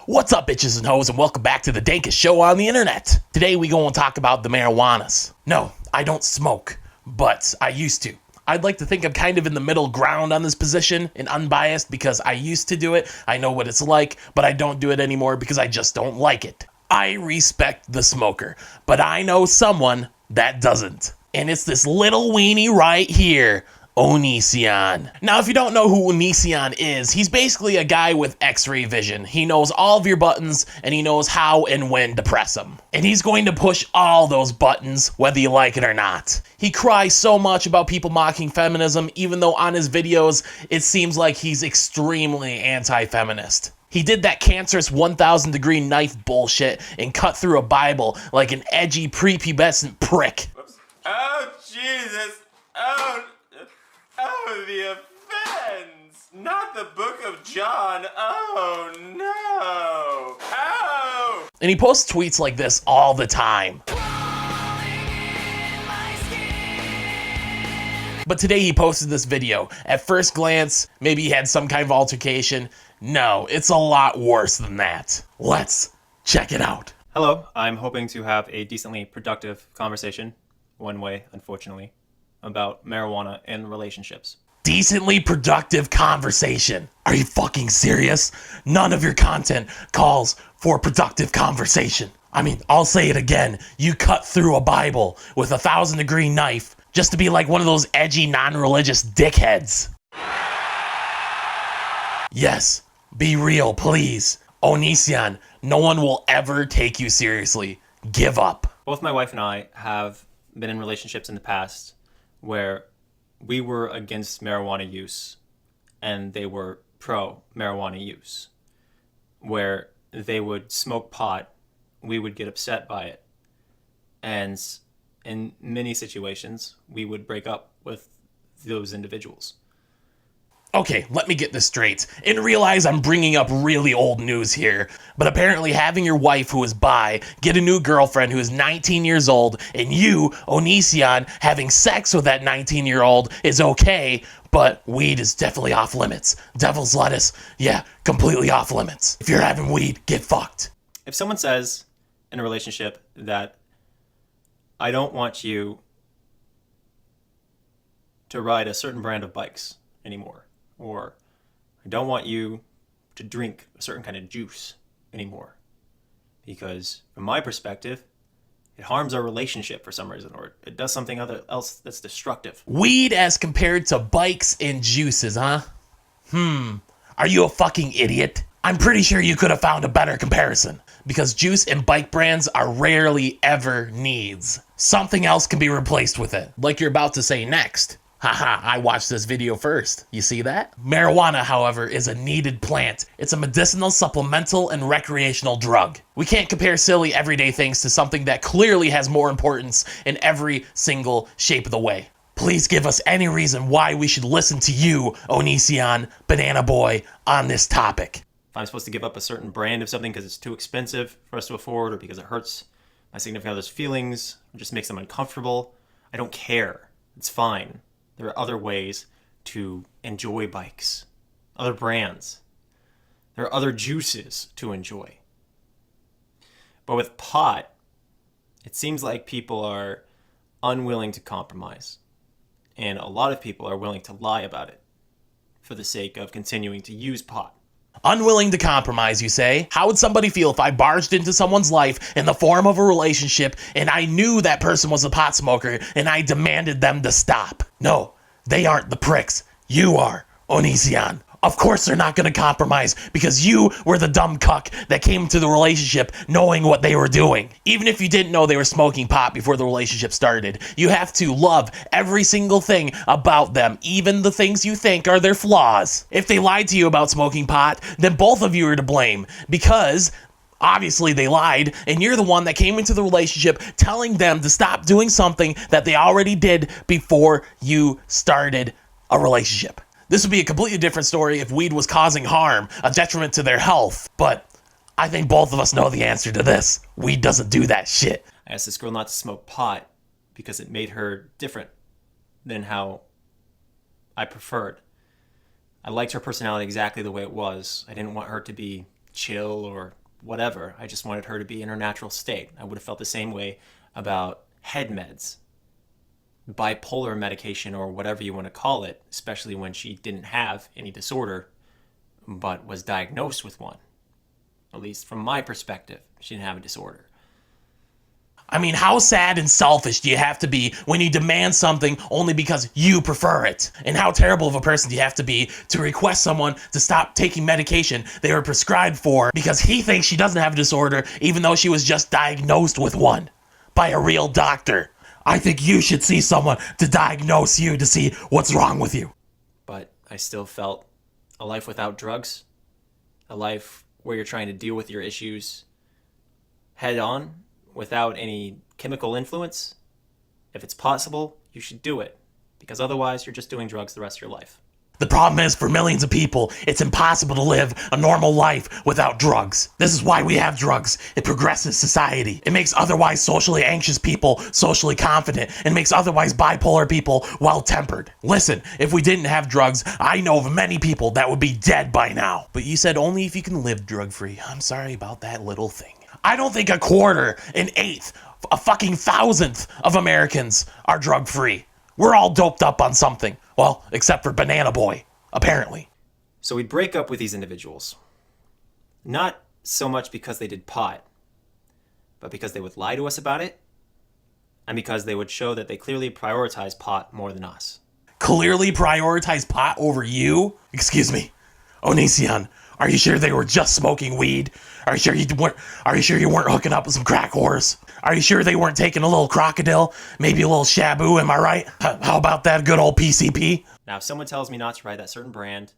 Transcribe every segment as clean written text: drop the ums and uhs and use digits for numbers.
What's up, bitches and hoes, and welcome back to the dankest show on the internet. Today we go and talk about the marijuanas. No, I don't smoke, but I used to. I'd like to think I'm kind of in the middle ground on this position and unbiased because I used to do it. I know what it's like, but I don't do it anymore because I just don't like it. I respect the smoker, but I know someone that doesn't. And it's this little weenie right here, Onision. Now, if you don't know who Onision is, he's basically a guy with x-ray vision. He knows all of your buttons, and he knows how and when to press them. And he's going to push all those buttons, whether you like it or not. He cries so much about people mocking feminism, even though on his videos, it seems like he's extremely anti-feminist. He did that cancerous 1,000-degree knife bullshit and cut through a Bible like an edgy prepubescent prick. Whoops. Oh, Jesus. Oh, the offense. Not the book of John. Oh, no. Oh. And he posts tweets like this all the time. But today he posted this video. At first glance, maybe he had some kind of altercation. No, it's a lot worse than that. Let's check it out. Hello, I'm hoping to have a decently productive conversation, one way, unfortunately, about marijuana and relationships. Decently productive conversation. Are you fucking serious? None of your content calls for productive conversation. I mean, I'll say it again. You cut through a Bible with a 1,000-degree knife just to be like one of those edgy, non-religious dickheads. Yes, be real, please. Onision, no one will ever take you seriously. Give up. Both my wife and I have been in relationships in the past where we were against marijuana use and they were pro marijuana use. Where they would smoke pot, we would get upset by it. And in many situations, we would break up with those individuals. Okay, let me get this straight, and realize I'm bringing up really old news here, but apparently having your wife who is bi get a new girlfriend who is 19 years old, and you, Onision, having sex with that 19-year-old is okay, but weed is definitely off limits. Devil's lettuce, yeah, completely off limits. If you're having weed, get fucked. If someone says in a relationship that I don't want you to ride a certain brand of bikes anymore, or I don't want you to drink a certain kind of juice anymore, because from my perspective, it harms our relationship for some reason, or it does something else that's destructive. Weed as compared to bikes and juices, huh? Are you a fucking idiot? I'm pretty sure you could have found a better comparison, because juice and bike brands are rarely ever needs. Something else can be replaced with it, like you're about to say next. Haha, I watched this video first. You see that? Marijuana, however, is a needed plant. It's a medicinal, supplemental, and recreational drug. We can't compare silly, everyday things to something that clearly has more importance in every single shape of the way. Please give us any reason why we should listen to you, Onision, Banana Boy, on this topic. If I'm supposed to give up a certain brand of something because it's too expensive for us to afford, or because it hurts my significant other's feelings, or just makes them uncomfortable, I don't care. It's fine. There are other ways to enjoy bikes, other brands. There are other juices to enjoy. But with pot, it seems like people are unwilling to compromise. And a lot of people are willing to lie about it for the sake of continuing to use pot. Unwilling to compromise, you say? How would somebody feel if I barged into someone's life in the form of a relationship and I knew that person was a pot smoker and I demanded them to stop? No, they aren't the pricks. You are, Onision. Of course they're not going to compromise because you were the dumb cuck that came into the relationship knowing what they were doing. Even if you didn't know they were smoking pot before the relationship started, you have to love every single thing about them, even the things you think are their flaws. If they lied to you about smoking pot, then both of you are to blame because obviously they lied, and you're the one that came into the relationship telling them to stop doing something that they already did before you started a relationship. This would be a completely different story if weed was causing harm, a detriment to their health. But I think both of us know the answer to this. Weed doesn't do that shit. I asked this girl not to smoke pot because it made her different than how I preferred. I liked her personality exactly the way it was. I didn't want her to be chill or whatever. I just wanted her to be in her natural state. I would have felt the same way about head meds, bipolar medication, or whatever you want to call it, especially when she didn't have any disorder, but was diagnosed with one. At least from my perspective, she didn't have a disorder. I mean, how sad and selfish do you have to be when you demand something only because you prefer it? And how terrible of a person do you have to be to request someone to stop taking medication they were prescribed for because he thinks she doesn't have a disorder, even though she was just diagnosed with one by a real doctor? I think you should see someone to diagnose you to see what's wrong with you. But I still felt a life without drugs, a life where you're trying to deal with your issues head on without any chemical influence. If it's possible, you should do it, because otherwise you're just doing drugs the rest of your life. The problem is, for millions of people, it's impossible to live a normal life without drugs. This is why we have drugs. It progresses society. It makes otherwise socially anxious people socially confident, and makes otherwise bipolar people well-tempered. Listen, if we didn't have drugs, I know of many people that would be dead by now. But you said only if you can live drug-free. I'm sorry about that little thing. I don't think a quarter, an eighth, a fucking thousandth of Americans are drug-free. We're all doped up on something. Well, except for Banana Boy, apparently. So we'd break up with these individuals. Not so much because they did pot, but because they would lie to us about it, and because they would show that they clearly prioritize pot more than us. Clearly prioritize pot over you? Excuse me. Onision, are you sure they were just smoking weed? Are you sure you weren't hooking up with some crack whores? Are you sure they weren't taking a little crocodile? Maybe a little shabu, am I right? How about that good old PCP? Now, if someone tells me not to ride that certain brand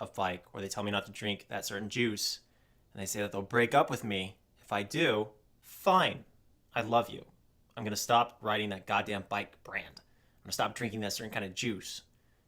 of bike, or they tell me not to drink that certain juice, and they say that they'll break up with me if I do, fine. I love you. I'm going to stop riding that goddamn bike brand. I'm going to stop drinking that certain kind of juice,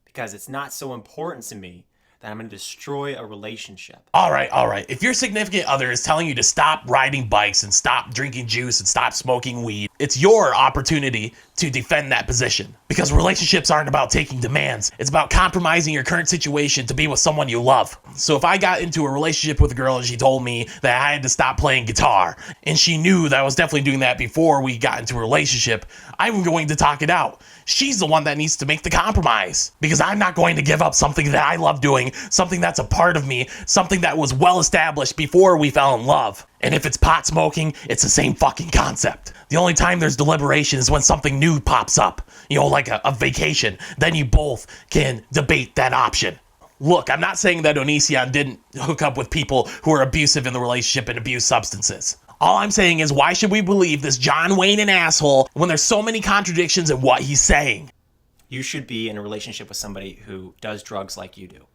because it's not so important to me that I'm going to destroy a relationship. All right. If your significant other is telling you to stop riding bikes and stop drinking juice and stop smoking weed, it's your opportunity to defend that position. Because relationships aren't about taking demands. It's about compromising your current situation to be with someone you love. So if I got into a relationship with a girl and she told me that I had to stop playing guitar, and she knew that I was definitely doing that before we got into a relationship, I'm going to talk it out. She's the one that needs to make the compromise, because I'm not going to give up something that I love doing, something that's a part of me, something that was well established before we fell in love. And if it's pot smoking, it's the same fucking concept. The only time there's deliberation is when something new pops up, like a vacation. Then you both can debate that option. Look, I'm not saying that Onision didn't hook up with people who are abusive in the relationship and abuse substances. All I'm saying is, why should we believe this John Wayne an asshole when there's so many contradictions in what he's saying? You should be in a relationship with somebody who does drugs like you do.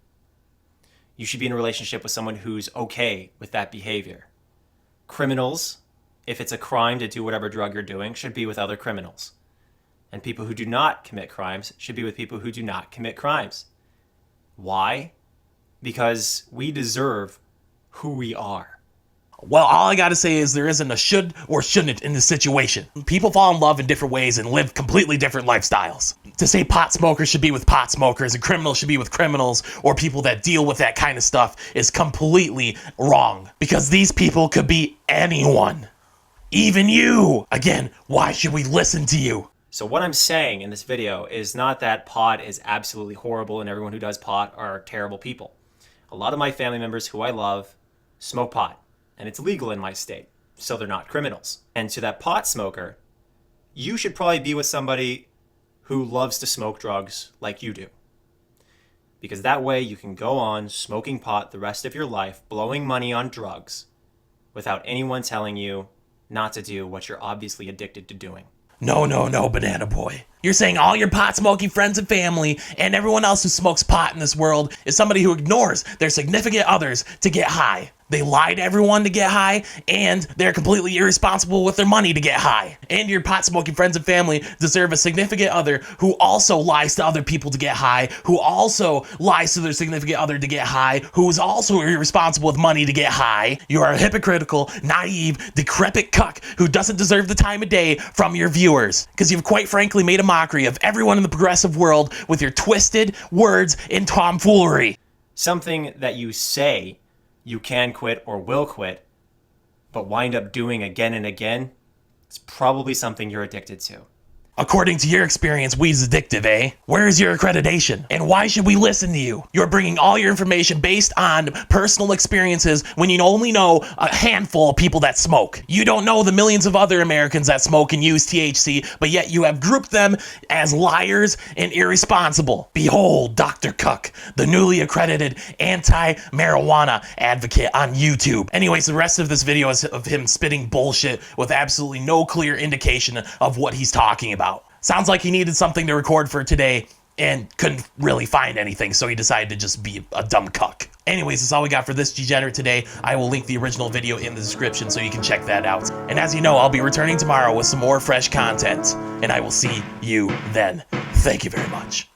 You should be in a relationship with someone who's okay with that behavior. Criminals, if it's a crime to do whatever drug you're doing, should be with other criminals. And people who do not commit crimes should be with people who do not commit crimes. Why? Because we deserve who we are. Well, all I gotta say is there isn't a should or shouldn't in this situation. People fall in love in different ways and live completely different lifestyles. To say pot smokers should be with pot smokers and criminals should be with criminals, or people that deal with that kind of stuff, is completely wrong. Because these people could be anyone. Even you! Again, why should we listen to you? So what I'm saying in this video is not that pot is absolutely horrible and everyone who does pot are terrible people. A lot of my family members who I love smoke pot, and it's legal in my state, so they're not criminals. And to that pot smoker, you should probably be with somebody who loves to smoke drugs like you do. Because that way you can go on smoking pot the rest of your life, blowing money on drugs, without anyone telling you not to do what you're obviously addicted to doing. No, Banana Boy. You're saying all your pot-smoking friends and family and everyone else who smokes pot in this world is somebody who ignores their significant others to get high. They lie to everyone to get high, and they're completely irresponsible with their money to get high. And your pot-smoking friends and family deserve a significant other who also lies to other people to get high, who also lies to their significant other to get high, who is also irresponsible with money to get high. You are a hypocritical, naive, decrepit cuck who doesn't deserve the time of day from your viewers. Because you've quite frankly made a mockery of everyone in the progressive world with your twisted words and tomfoolery. Something that you say you can quit or will quit, but wind up doing again and again, it's probably something you're addicted to. According to your experience, weed's addictive, eh? Where is your accreditation? And why should we listen to you? You're bringing all your information based on personal experiences when you only know a handful of people that smoke. You don't know the millions of other Americans that smoke and use THC, but yet you have grouped them as liars and irresponsible. Behold, Dr. Cuck, the newly accredited anti-marijuana advocate on YouTube. Anyways, the rest of this video is of him spitting bullshit with absolutely no clear indication of what he's talking about. Sounds like he needed something to record for today and couldn't really find anything, so he decided to just be a dumb cuck. Anyways, that's all we got for this degenerate today. I will link the original video in the description so you can check that out. And as you know, I'll be returning tomorrow with some more fresh content, and I will see you then. Thank you very much.